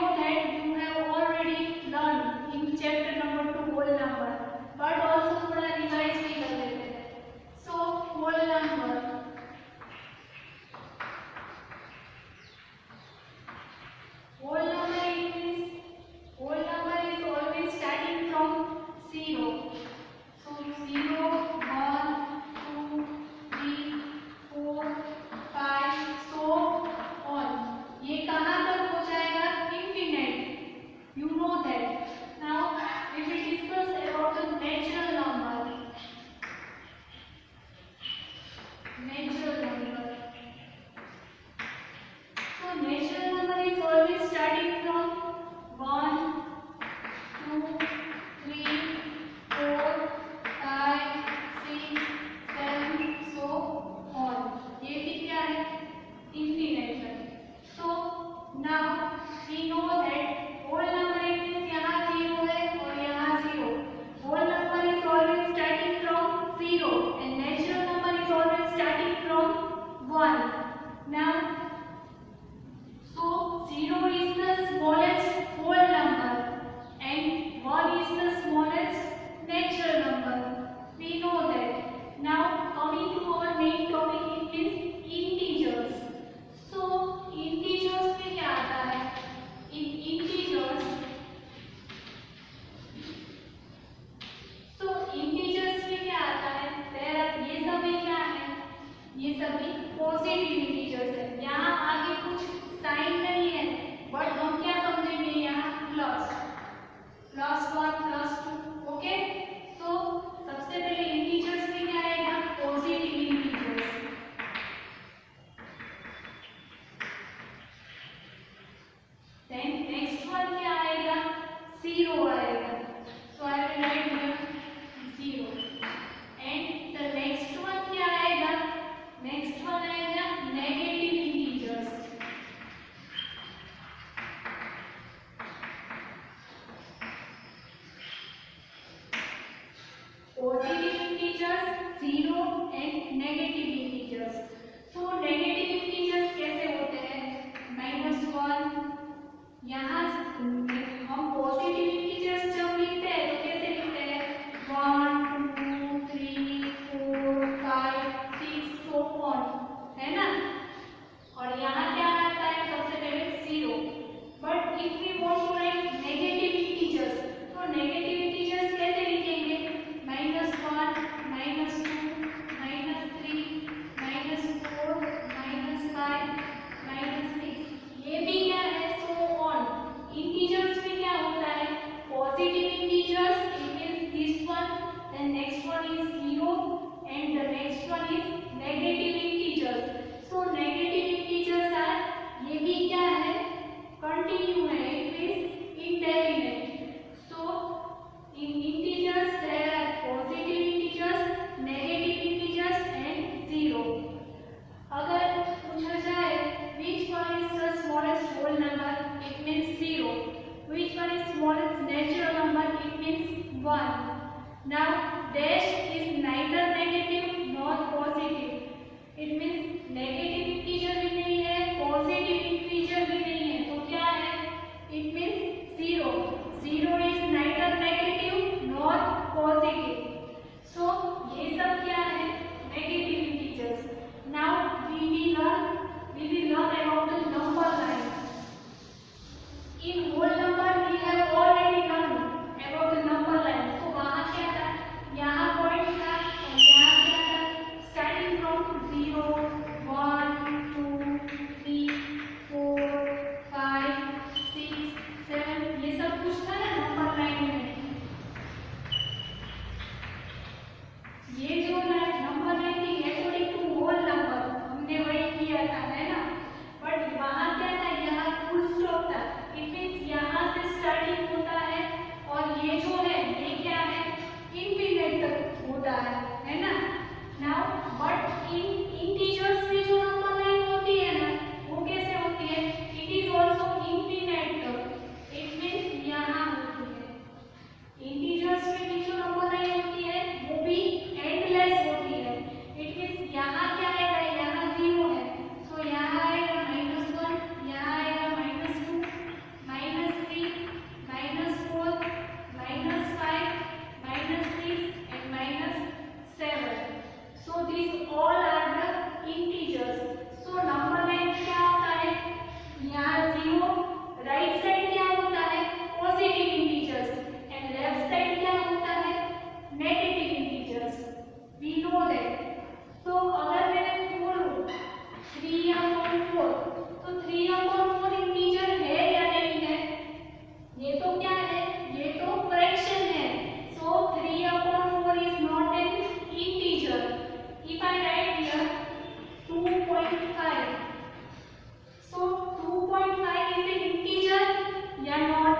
know that you have already learned in chapter number 2 whole number, but also थोड़ा revise भी कर लेते हैं. So whole number. Whole number is always starting from 0. So 0, 1, 2, 3, 4, 5, so on. ये कहाँ तक हो जाएगा? Infinite. You know that. Now, if we discuss about the natural number. Natural number. So natural number is always starting from 1, 2, 3, 4, 5, 6, 7, so on. ये भी क्या है? Infinite है. So now we know that whole number means यहाँ 0 है और यहाँ 0. Whole number is always starting from 0 and natural number is always starting from 1. Now so 0 is the smallest whole number and 1 is the smallest natural number. We know that. Now coming to our main topic, it is integers. So integers में क्या आता है? In integers, so integers में क्या आता है? ये सभी क्या है? ये सभी पॉजिटिव इंटीजर्स है. यहाँ इंटीजर्स। सो नंबर लाइन क्या होता है, यहाँ 0, राइट साइड क्या होता है, positive integers, and left side क्या होता है, negative integers. We know that. तो अगर मैं बोलूं 3/4, तो 3/4 इंटीजर है या नहीं है, ये तो क्या है, ये तो फ्रैक्शन है। सो 3/4 is not an integer. If I right here 2.5, so 2.5 is an integer या not,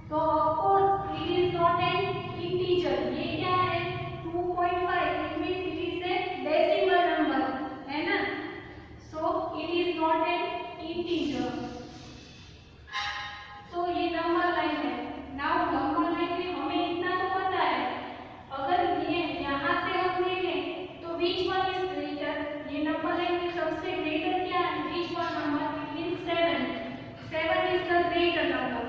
तो of course it is not an integer। ये क्या है 2.5, it means it is a decimal number, है ना, so it is not an integer। so ये number line है। Now number line में हमें इतना तो पता है, अगर ये यहाँ से हम देखें तो which one is greater, ये नंबर लाइन में सबसे ग्रेटर क्या है, which one number, it means 7 is the greater number।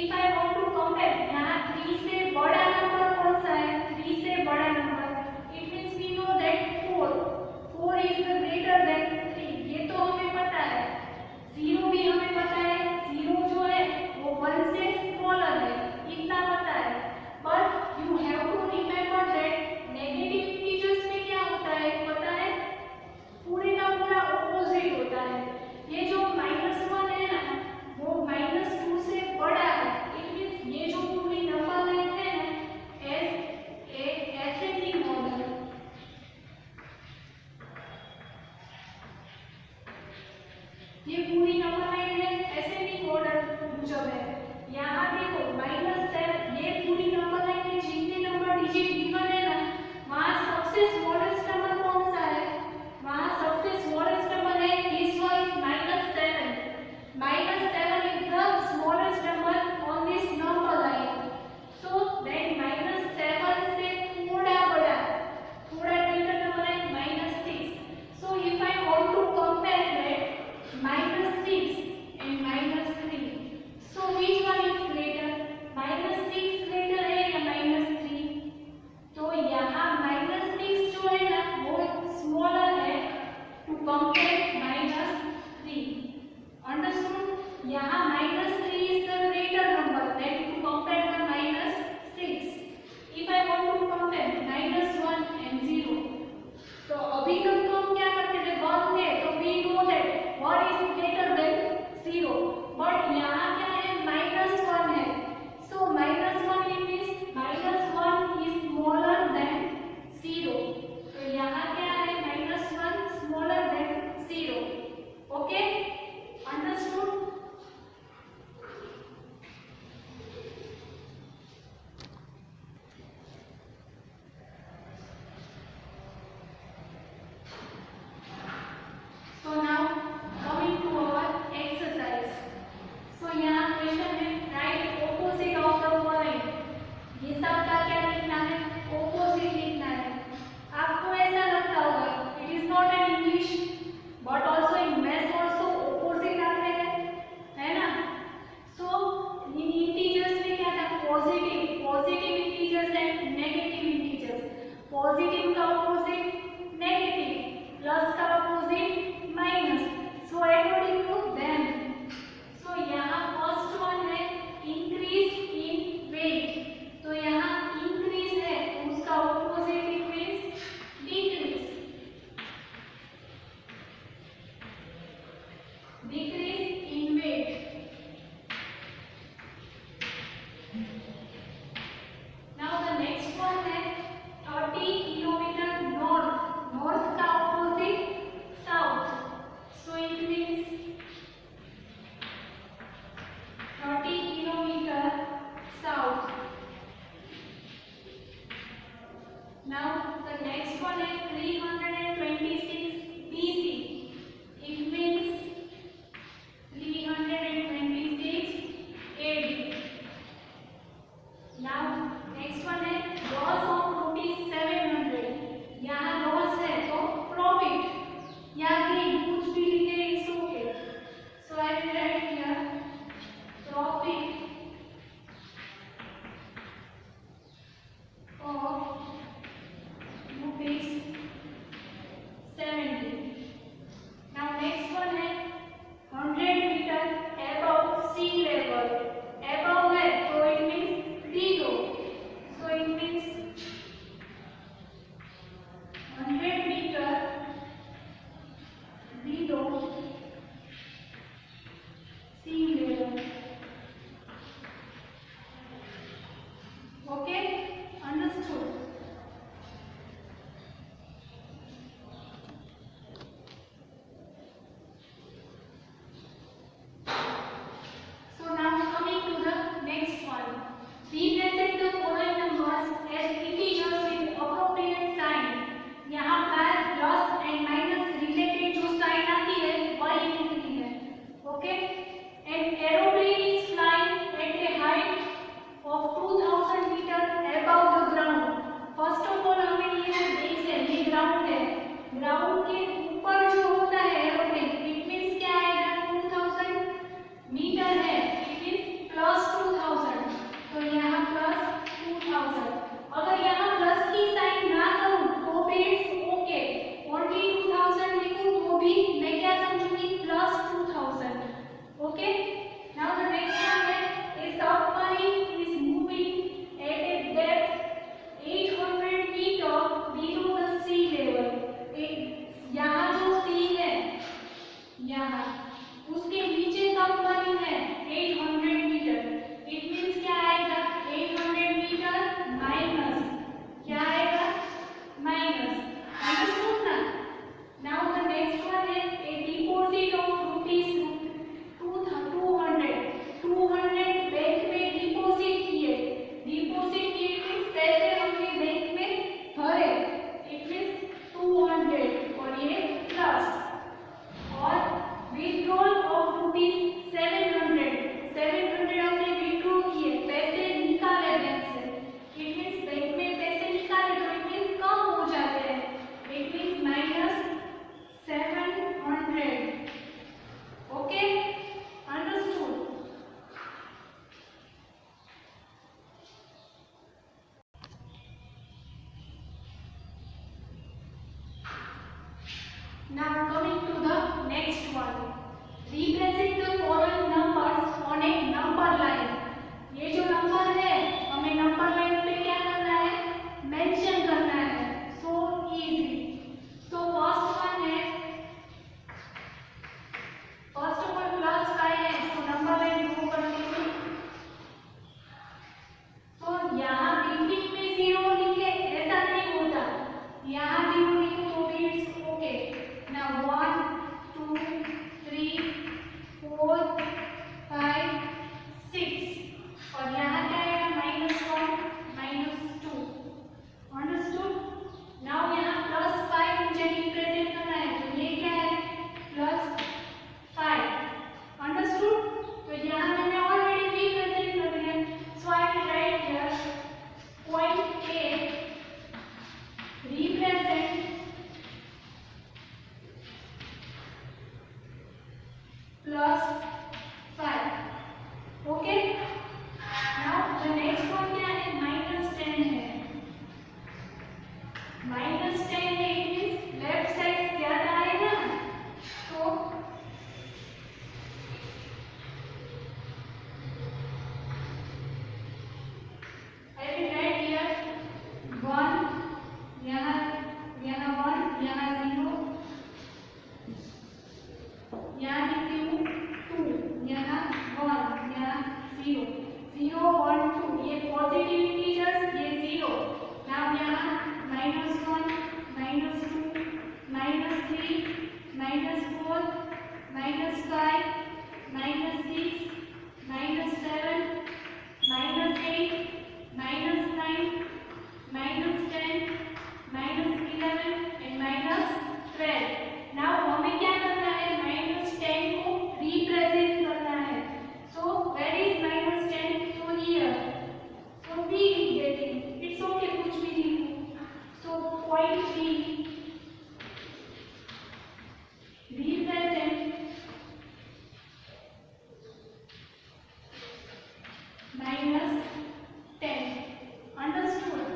if I want to compare, यहाँ 3 से बड़ा नंबर कौन सा है, 3 से बड़ा number, it means we know that 4 is the greater than 3, ये तो हमें पता है। 0 भी हमें पता है, 0 जो है वो 1 से स्मॉलर है, इतना पता है। But you have to remember that negative integers में क्या होता है पता है, पूरे का पूरा ऑपोजिट होता है। ये जो -1 है ना, वो -2 से बड़ा है। इट मींस ये जो पूरी नंबर लाइन है ना, एसेंडिंग मॉडल, ये पूरी नंबर लाइन है एसेंडिंग मॉडल मुजब है। यहाँ देखो -7, ये पूरी नंबर लाइन में जितने नंबर डिजिट गिवन है ना, वहाँ सबसे स्मॉलेस्ट नंबर कौन सा है, वहाँ सबसे स्मॉलेस्ट नंबर है, this one is -7। -7 is the smallest number on this number line। so then -7 से थोड़ा बड़ा, थोड़ा greater number है -6। so if I want to compare that -6 and -3, so which one is greater, -6 greater है या -3, तो यहाँ -6 जो है ना Now coming to the next one. Represent the following numbers on a number line. ये जो नंबर है हमें नंबर लाइन पे क्या करना है? मेंशन करना है. So easy. So first one है, first of all plus 5 है, तो नंबर लाइन ड्रॉ करते हैं. तो यहाँ बिगिनिंग में 0 लिखे ऐसा नहीं होता, यहाँ 0 लिखो तो भी इट्स ओके. नाउ 1 2 3 4 5 6 और यहाँ क्या आएगा? -1 -2. अंडरस्टूड? नाउ यहाँ +5 मुझे रिप्रेजेंट करना है, तो ये क्या है? +5. अंडरस्टूड? तो यहाँ मैंने ऑलरेडी रिप्रेजेंट कर दिया. So I will write here point A represent +5.